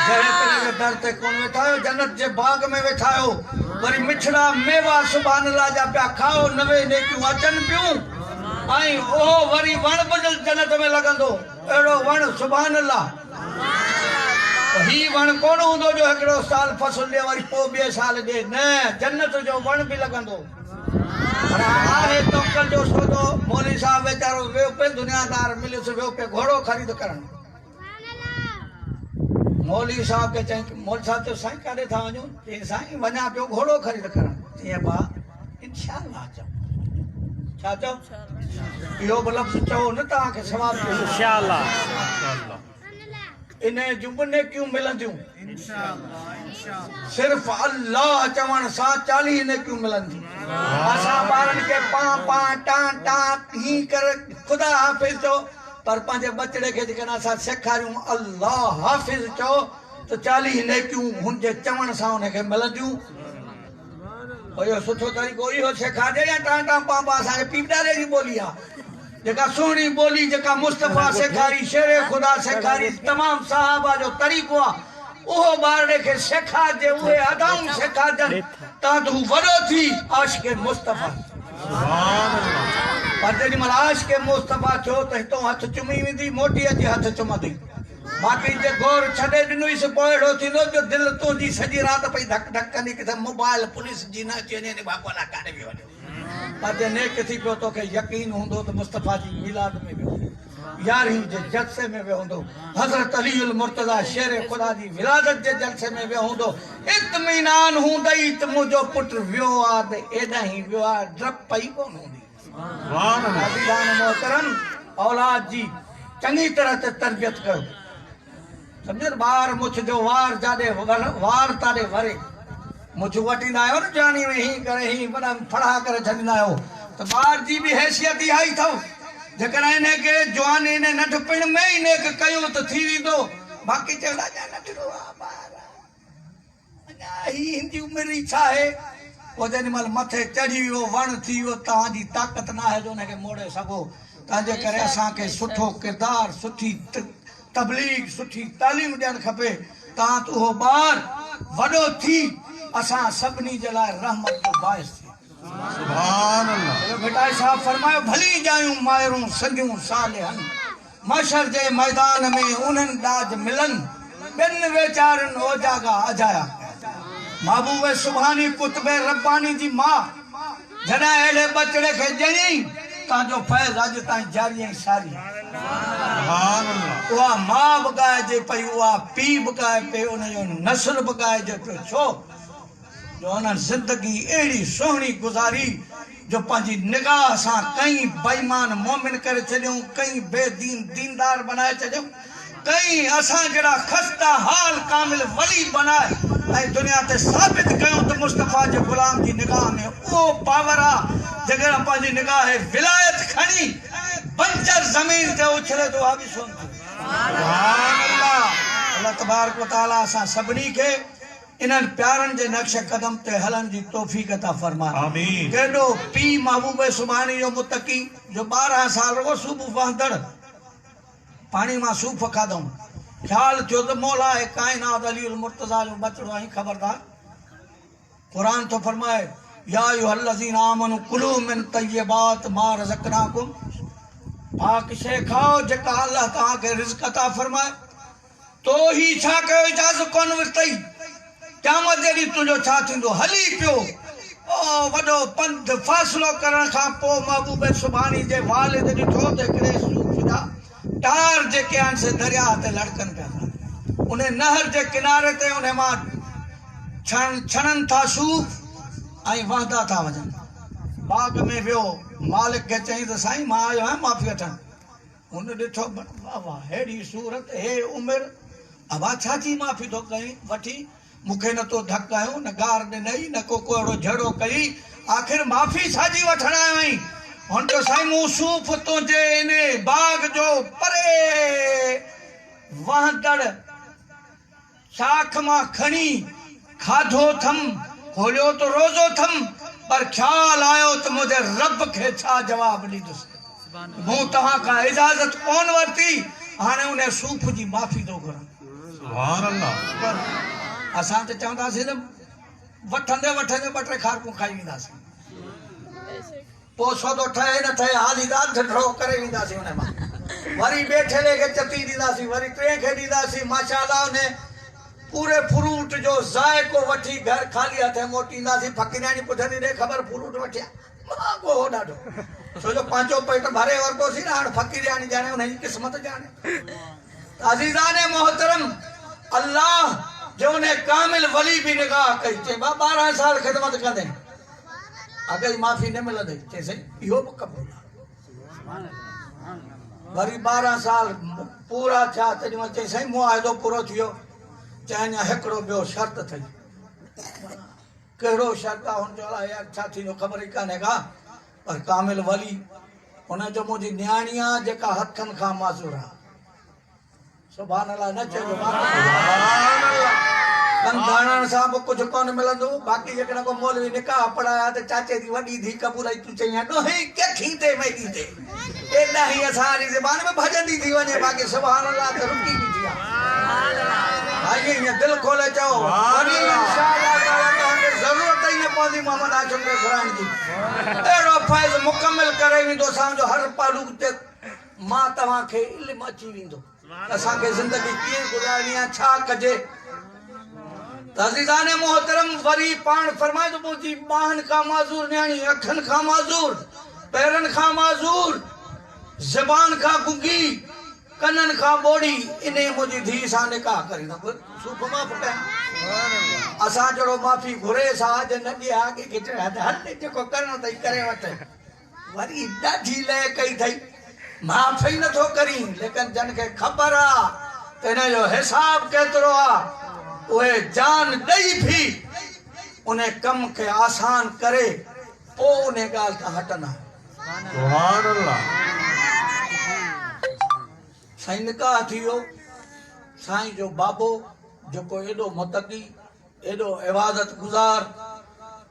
जहिड़े तरह जे दर ते कोन वेठा आहियो जन्नत जे बाग में वेठा आहियो वरी मिठड़ा मेवा सुभान अल्लाह जा पिया खाओ 90 नेकियूं अचनि पियूं ऐं उहो वरी वण बदल जन्नत में लॻंदो अहिड़ो वण सुभान अल्लाह ही वण कोन हूंदो जो हिकिड़ो साल फसल ॾे वरी पोइ 2 साल ॾे न जन्नत जो वण बि लॻंदो पर आहे तोकल जो सौदो मौली साहब वीचारो वियो पे दुनियादार मिलियुसि वियो पे घोड़ो ख़रीद करण मौली साहब खे चई मौली साहब चयो साईं काॾे था वञो चई साईं वञा पियो घोड़ो ख़रीद करण चई भाउ इंशाअल्लाह चओ छा चओ इहो बि लफ़्ज़ चओ न तव्हांखे सवाबु ॾियो
इंशाअल्लाह
इन जूं नेकियूं मिलंदियूं सिर्फ़ अल्लाह चवण सां 40 नेकियूं मिलंदियूं असां ॿारनि खे पा टां टां हीअं करे ख़ुदा हाफ़िज़ चओ पर पंहिंजे बचड़े खे जेकॾहिं असां सेखारियूं अल्लाह हाफ़िज़ चओ त 40 नेकियूं हुनजे चवण सां हुनखे मिलंदियूं इहो सुठो तरीक़ो इहो सेखारिजे या टां टां पा असांखे पीपड़ारे जी ॿोली आहे जेका सुहिणी ॿोली जेका मुस्तफ़ा सेखारी शेर ख़ुदा सेखारी तमामु सहाबा जो तरीक़ो आहे उहो ॿारड़े खे सेखारिजे उहे अदाऊं सेखारजनि तां त हू वॾो थी आशिक़ मुस्तफ़ा पर जेॾी महिल आशिक़ मुस्तफ़ा थियो त हितां हथ चुमी वेंदी मोटी अची हथ चुमंदी बाक़ी जे गौर छॾे ॾिनुसि पोइ अहिड़ो थींदो जो दिलि तुंहिंजी सॼी राति पई धक धक कंदी किथे मोबाइल पुलिस जी न अची वञे बाबू अलाह काॾे बि वञे पर जे नेक थी पियो तोखे यकीन हूंदो त मुस्तफ़ा जी मिलाद में वियो 11वीं जे जलसे में वियो हूंदो हज़रत अली मुर्तज़ा शेर ख़ुदा जी विलादत जे जलसे में वियो हूंदो इत्मीनान हूंदई त मुंहिंजो पुटु वियो आहे त एॾा ई वियो आहे डप पई कोन हूंदी मोहतरम औलाद जी चङी तरह ते तरबियत कयो सम्झो ॿार मुछ जो वार जाॾे वार ताॾे वरे मुझे वटींदा आहियो न जानी में ही करे ही वॾा फड़ा करे छॾींदा आहियो त ॿार जी बि हैसियत इहा ई अथव जेकॾहिं हिनखे जवानी ने नंढपिण में ई नेक कयो त थी वेंदो बाक़ी चवंदा अञा नंढड़ो आहे ॿार अञा ही हिनजी उमिरि ई छा आहे पोइ जेॾी महिल मथे चढ़ी वियो वण थी वियो तव्हांजी ताक़त न आहे जो हुनखे मोड़े सघो तंहिंजे करे असांखे सुठो किरदारु सुठी तबलीग सुठी तालीम ॾियणु खपे तव्हां त उहो ॿार वॾो थी असां सभिनी जे लाइ रहमत जो बाइस थिए
सुभान अल्लाह
भिटाई साहब फरमायो भली जायूं मायरूं संगियूं सालिहन मशर जे मैदान में उन्हनि ॾाज मिलन ॿिनि वेचारनि ओजागा अजाया महबूब सुभानी कुतबे रब्बानी जी मां जॾहिं अहिड़े बचड़े खे ॼणी तव्हांजो फैज़ अॼु ताईं जारी ऐं सारी
सुभान अल्लाह
उहा मां बि ॻाइजे पई उहा पीउ बि ॻाए पियो उनजो नस्ल बि ॻाइजे पियो छो जो हुननि ज़िंदगी अहिड़ी सुहिणी गुज़ारी जो पंहिंजी निगाह सां कई बेईमान मोमिन करे छॾियूं कई बेदीन दीनदार बनाए छॾियूं कई असां जहिड़ा खस्ता हाल कामिल वली बनाए ऐं दुनिया ते साबित कयूं त मुस्तफ़ा जे ग़ुलाम जी निगाह में उहो पावर आहे जेकॾहिं पंहिंजी निगाह विलायत खणी बंजर ज़मीन ते उछले थो बि सुन
सुभान अल्लाह
अल्लाह तबारक व तआला असां सभिनी खे इन्हनि प्यारनि जे नक्श कदम ते हलण जी तौफ़ीक़ अता फरमाए
आमीन
केॾो पीउ महबूब सुभाणे जो मुतक़ी जो 12 साल रुगो सूफ़ वहंदड़ पाणी मां सूफ़ खाधऊं ख़्यालु थियो त मौला काइनात अली मुर्तज़ा जो बचड़ो आई ख़बरदार क़ुरान थो फरमाए या अय्युहल्लज़ीना आमनू कुलू मिन तय्यबात मा रज़क़नाकुम पाक शइ खाओ जेका अल्लाह तव्हांखे रिज़्क़ अता फरमाए तो ही छा कयो इजाज़त कोन वरितई क़यामत जे ॾींहुं तुंहिंजो छा थींदो हली पियो ओ वॾो पंध फ़ासिलो करण खां पोइ महबूब सुभाणी जे वालिद ॾिठो त हिकिड़े सूफ़ जा टार जेके आहिनि से दरिया ते लड़कनि पिया उन नहर जे किनारे ते उन मां छणनि था सूफ़ ऐं वहंदा था वञनि बाग़ में वियो मालिक खे चई त साईं मां आयो आहियां माफ़ी वठणु हुन ॾिठो वाह वाह अहिड़ी सूरत हे उमिरि अबा छा जी माफ़ी थो कई वठी मूंखे न तो धक आयो न गार ॾिनई न को अहिड़ो झड़ो कई आख़िर माफ़ी छाजी वठण आयो आहीं हुन चयो साईं मूं सूफ़ तुंहिंजे इन बाग़ जो परे वहंदड़ शाख मां खणी खाधो थम खोलियो तो रोज़ो थम पर ख़्याल आयो त मुंहिंजे रब खे छा जवाबु ॾींदुसि मूं तव्हां खां इजाज़त कोन वरिती हाणे उन सूफ़ जी माफ़ी थो घुरां
सुभान अल्लाह
असां त चवंदासीं न वठंदे वठंदे 2-3 खारकूं खाई वेंदासीं पोइ सौदो ठहे न ठहे हालींदा ढढो करे वेंदासीं हुन मां वरी ॿिए खे चती ॾींदासीं वरी टे खे ॾींदासीं माशाअल्लाह उन पूरे फ्रूट जो ज़ाइको वठी घर ख़ाली हथे मोटींदासीं फ़क़ीरानी पुछंदी रे ख़बर फ्रूट वठिया महांगो हो ॾाढो छो जो पंहिंजो पेट भरे वरितोसीं न हाणे फ़क़ीरानी ॼाणे हुनजी क़िस्मत ॼाणे अज़ीज़ान मोहतरम अल्लाह जो उन कामिल वली भी निगाह कई चई 12 साल ख़िदमत कंदे अगर माफ़ी न मिलंदई चई सही इहो बि कबूल वरी 12 साल पूरा थिया तेॾी महिल चई साईं मुआहिदो पूरो थियो चई अञा हिकिड़ो ॿियो शर्त अथई कहिड़ो शर्त आहे हुन चयो अलाए यार छा थींदो ख़बर ई कान्हे का पर कामिल वली हुनजो मुंहिंजी न्याणी आहे जेका हथनि खां माज़ूर आहे सुभान अल्लाह न चइजो कंधाणण सां बि कुझु कोन मिलंदो बाक़ी जेकॾहिं को मौलवी निकाह पढ़ाया त चाचे जी वॾी धीउ कबूल तूं चई ॾोही कखी ते मैदी ते एॾा ई असांजी ज़बान में भॼंदी थी वञे बाक़ी सुभान अल्लाह त रुकी बि थी आहे भाई ईअं दिलि खोले चओ वरी इंशाअल्लाह ताला तव्हांखे ज़रूरत ई न पवंदी मोहम्मद हाशिम खे घुराइण जी अहिड़ो फैज़ मुकमिल करे वेंदो असांजो हर पहलू ते मां तव्हांखे इल्मु अची वेंदो असांखे ज़िंदगी कीअं गुज़ारणी आहे छा कजे अज़ीज़ान मोहतरम वरी पाण फरमाए तो मुंहिंजी ॿाहनि खां माज़ूर न्याणी अखनि खां माज़ूर पैरनि खां माज़ूर ज़बान खां गुंगी कननि खां ॿोड़ी इन मुंहिंजी धीउ सां निकाह करींदो सूफ़ माफ़ कयां असां जहिड़ो माफ़ी घुरे सा जे न ॾिए आगे खे हल जेको करणो अथई करे वठ वरी ॾाढी लय कई अथई माफ़ ई नथो करी लेकिन जन खे ख़बर आहे त हिन जो हिसाब केतिरो आहे उहे जान ॾेई भी उन कम खे आसान करे पोइ उन ॻाल्हि खां हटंदा।
सुभान अल्लाह।
साईं निकाह थी वियो, साईं जो बाबो जेको एॾो मुतक़ी एॾो इबादत गुज़ार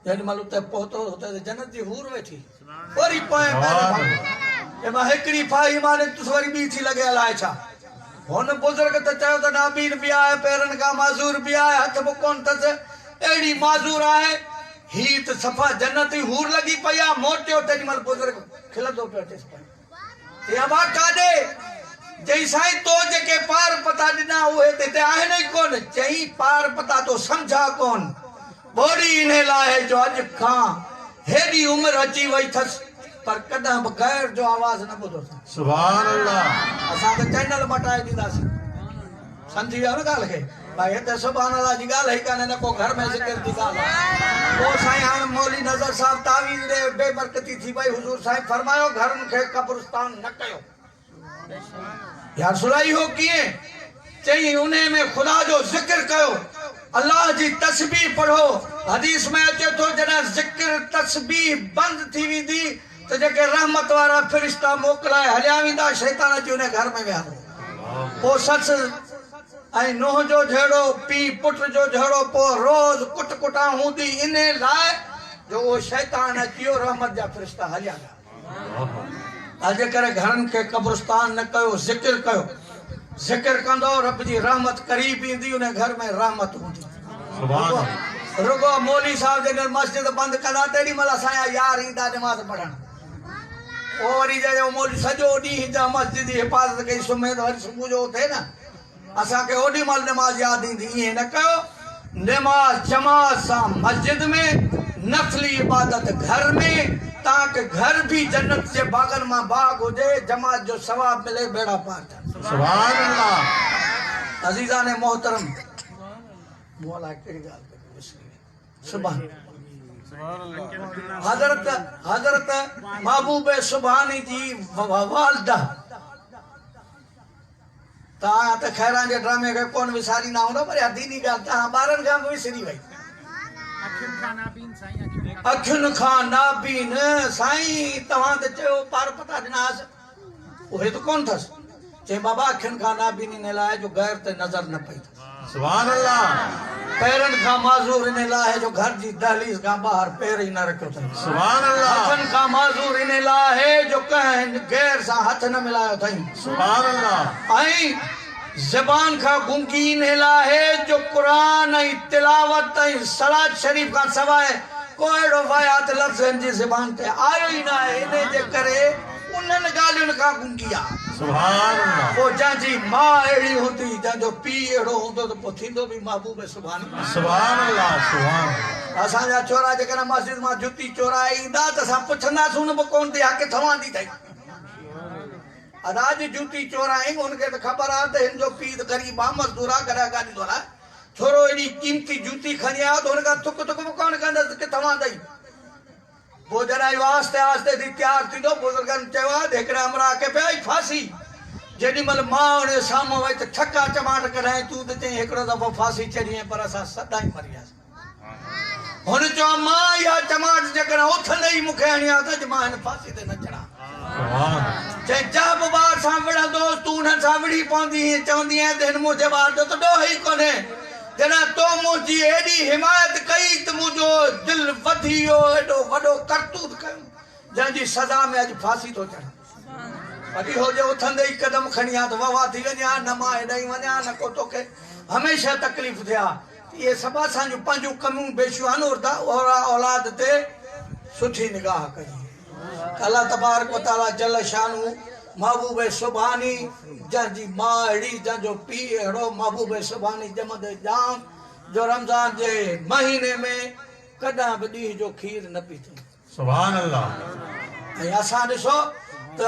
जेॾी महिल उते पहुतो हुते जन्नत जी हूर वेठी वरी पोइ मां हिकिड़ी फाही मां ॾिठुसि वरी ॿी थी लॻे अलाए छा। हुन बुज़ुर्ग त चयो त नाबीन बि आहे, पेरनि खां माज़ूर बि आहे, हथ बि कोन अथसि, अहिड़ी माज़ूर आहे, ही त सफ़ा जन्नत जी हूर लॻी पई आहे। मोटियो तेॾी महिल बुज़ुर्ग खिलंदो पियो अचेसि पियो, अबा काॾे? चई साईं तो जेके पार पता ॾिना उहे हिते आहिनि ई कोन। चई पार पता तो सम्झा कोन, ॿोड़ी इन लाइ जो अॼु खां हेॾी उमिरि अची वई अथसि पर कॾहिं बि गैर जो आवाज़ न ॿुधो अथसि।
सुभान अल्लाह।
असां त चैनल मटाए ॾींदासीं, सम्झी वियो न ॻाल्हि खे? भाई हिते सुभान अल्लाह जी ॻाल्हि ई कान्हे, न को घर में ज़िक्र जी ॻाल्हि आहे। पोइ साईं हाणे मौली नज़र साहिब तावीज़ ॾे, बेबरकती थी वई। हुज़ूर साईं फरमायो घरनि खे क़ब्रिस्तान न कयो। यार सुलाई हो कीअं? चई उन में ख़ुदा जो ज़िक्र कयो, अल्लाह जी तस्बीह पढ़ो। हदीस में अचे थो जॾहिं ज़िक्र तस्बीह बंदि थी वेंदी त जेके रहमत वारा फ़रिश्ता मोकिलाए हलिया वेंदा, शैतान अची उन घर में विया। पोइ ससु ऐं नुंहुं जो जहिड़ो, पीउ पुट जो जहिड़ो पोइ रोज़ कुट कुटा हूंदी, इन लाइ जो उहो शैतान अची वियो, रहमत जा फ़रिश्ता हलिया विया। अॼु करे घरनि खे क़ब्रिस्तान न कयो, ज़िक्र कयो। ज़िक्र कंदो रब जी रहमत करीब ईंदी, उन घर में रहमत हूंदी। रुगो मौली साहब जॾहिं मस्जिद बंदि कंदा तेॾी महिल असांजा यार ईंदा नमाज़ पढ़ण। पोइ वरी जो मौली सॼो ॾींहुं जा मस्जिद जी हिफ़ाज़त कई, सुम्हे त वरी सुबुह जो उथे न, असांखे ओॾी महिल नमाज़ यादि ईंदी। ईअं न कयो, नमाज़ जमात सां मस्जिद में, नफ़ली इबादत घर में, ताकि घर भी जन्नत जे बागन मां बाग हुजे, जमात जो सवाब मिले, बेड़ा पार थियनि।
सुभान अल्लाह।
अज़ीज़ान मोहतरम, मौला कहिड़ी ॻाल्हि सुभान हज़रत महबूब सुभानी जी वालिदा। तव्हां त खैरां जे ड्रामे खे कोन विसारींदा हूंदो, पर इहा दीनी ॻाल्हि तव्हां ॿारनि खां बि विसरी वई। अखियुनि खां नाबीन साईं, तव्हां त चयो पार पता ॾिनासि, उहे त कोन अथसि। चई बाबा अखियुनि खां नाबीन इन लाइ जो गैर ते नज़र न पई।
सुभान अल्लाह।
पैरनि खां माज़ूर इन लाइ जो घर जी दहलीज़ खां ॿाहिरि पैर ई न रखियो अथई।
सुभान अल्लाह।
हथनि खां माज़ूर इन लाइ जो कंहिं गैर सां हथ न मिलायो अथई।
सुभान अल्लाह।
ऐं ज़बान खां गुंगी इन लाइ जो क़ुरान ऐं तिलावत ऐं सलात शरीफ़ खां सवाइ को अहिड़ो वायात लफ़्ज़नि जी ज़बान ते आयो ई न आहे, इन जे करे उन्हनि ॻाल्हियुनि खां गुंगी आहे।
सुभान अल्लाह।
पोइ जंहिंजी माउ अहिड़ी हूंदी, जंहिंजो पीउ अहिड़ो हूंदो त पोइ थींदो बि महबूब सुभानी।
सुभान अल्लाह। सुभान।
असांजा छोरा जेकॾहिं मस्जिद मां जुती चोराए ईंदा त असां पुछंदासीं उन बि कोन थी, हा किथां आंदी अथई? अदा अॼु जूती चोराई, उनखे त ख़बर आहे त हिन जो पीउ त ग़रीब आहे, मज़दूर आहे, गाॾी हलाए। छोरो एॾी क़ीमती जूती खणी आयो त हुनखां थुक थुक बि कोन कंदसि, किथां आंदई? पोइ जॾहिं इहो आहिस्ते आहिस्ते थी तयारु थींदो, बुज़ुर्गनि चयो आहे हिकिड़े अमरा खे पई फांसी। जेॾी महिल मां हुन साम्हूं वई त छका चमाट कढाई, तूं त चई हिकिड़ो दफ़ो फांसी चढ़ी, पर असां सदाईं मरी वियासीं। हुन चयो मां इहा चमाट जेकॾहिं उथंदे ई मूंखे हणी आहे त अॼु मां हिन फांसी ते न चढ़ां। चई जा बि ॿार सां विढ़ंदोसि तूं हुननि सां विढ़ी पवंदी, चवंदी आहीं त हिन मुंहिंजे ॿार जो त ॾोह ई कोन्हे। जॾहिं तो मुंहिंजी एॾी हिमायत कई त मुंहिंजो दिलि वधी वियो, एॾो वॾो करतूत कयो, जंहिंजी सज़ा में अॼु फांसी थो चढ़ां। वरी हुजे उथंदे ई कदम खणी आ त वाह थी वञा, न मां हेॾां वञा, न को तोखे हमेशह तकलीफ़ थिया। इहे सभु असांजूं पंहिंजूं कमियूं बेशियूं आहिनि, औलाद ते सुठी निगाह कजे। अल्लाह तबारक व तआला जल शानू महबूब सुभानी, जंहिंजी माउ अहिड़ी, जंहिंजो पीउ अहिड़ो, महबूब सुभानी ॼमंदे ॼाम जो रमज़ान जे महीने में कॾहिं बि ॾींहं जो खीर न पीतो।
सुभान अल्लाह।
ऐं असां ॾिसो त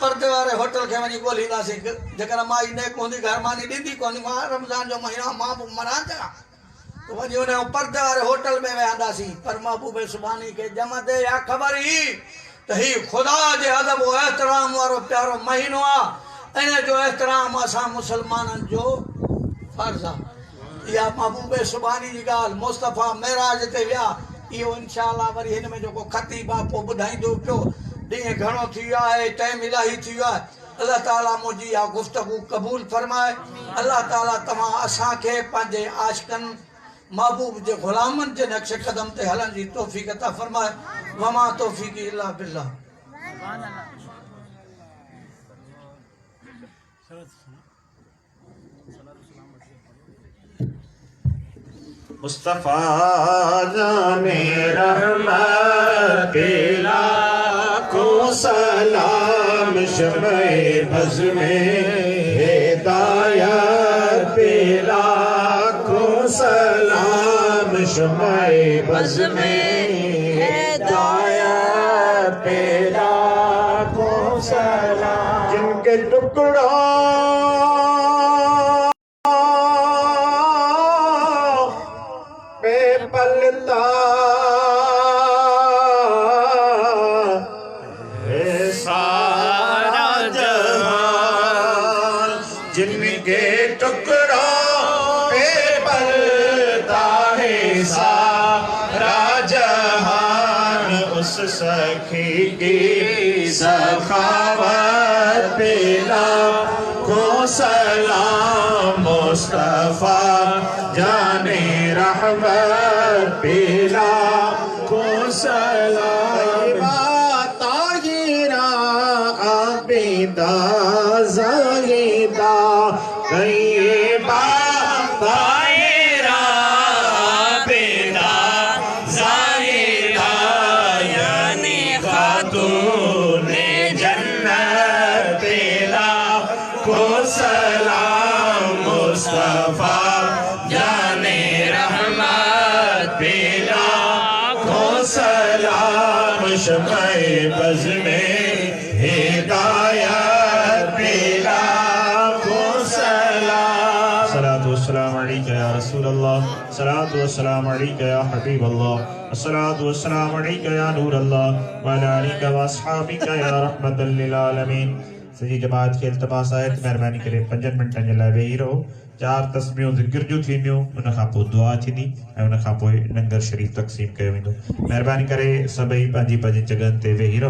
पर्दे वारे होटल खे वञी ॻोल्हींदासीं, जेकॾहिं माई नेक हूंदी घर मानी ॾींदी कोन, मां रमज़ान जो महीनो मां बि मरां छा, त वञी हुन पर्दे वारे होटल में वेहंदासीं। पर महबूब सुभानी खे ॼमंदे या ख़बर ई त ही ख़ुदा जे अदब व एहतराम वारो प्यारो महीनो आहे, इन जो एहतराम असां मुसलमाननि जो फर्ज़ आहे। या महबूब सुभानी जी ॻाल्हि मुस्तफ़ा मेराज ते विया इहो इंशाअल्लाह वरी हिन में जेको ख़तीब आहे पोइ ॿुधाईंदो पियो ॾींहुं घणो थी वियो आहे टाइम इलाही थी वियो आहे अल्लाह ताला मुंहिंजी इहा गुफ़्तगू क़बूल फरमाए अल्लाह ताला तव्हां असांखे पंहिंजे आशिक़नि महबूब जे ग़ुलामनि जे नक्श क़दम ते हलण जी तौफ़ीक़ अता फरमाए वमा तौफ़ीक़ी इल्ला बिल्लाह
मुस्तफा जाने रहमत पे लाखों सलाम शमे बज़ में हिदायत पे लाखों सलाम शमे बज़ में हिदायत पे लाखों सलाम जिनके टुकड़ों पलता है सारा जहान जिनके टुकड़ों पे पलता है सारा जहान उस सखी की सखावत पे लाखों सलाम मुस्तफा जाने रहमत पे लाखों सलाम ताहिरा आबिदा ज़ाहिदा तैयबा ताहिरा आबिदा ज़ाहिदा यानी खातूने जन्नत पे लाखों सलाम मुस्तफा जाने रहमत पे लाखों सलाम शमे बज़ में हिदायत पे लाखों सलाम सलातु वस्सलाम अलैका या रसूल अल्लाह सलातु वस्सलाम अलैका या हबीब अल्लाह अस्सलातु वस्सलाम अलैका या नूर अल्लाह व अला आलिका व अस्हाबिका या रहमतल लिल आलमीन सॼी जमात खे इल्तिमास आहे त महिरबानी करे 5 मिंटनि जे लाइ वेही रहो 4 तस्बीहूं ज़िक्र जूं थींदियूं उन खां पोइ दुआ थींदी ऐं उन खां पोइ लंगर शरीफ़ तक़सीम कयो वेंदो महिरबानी करे सभई पंहिंजी पंहिंजी जॻहियुनि ते वेही रहो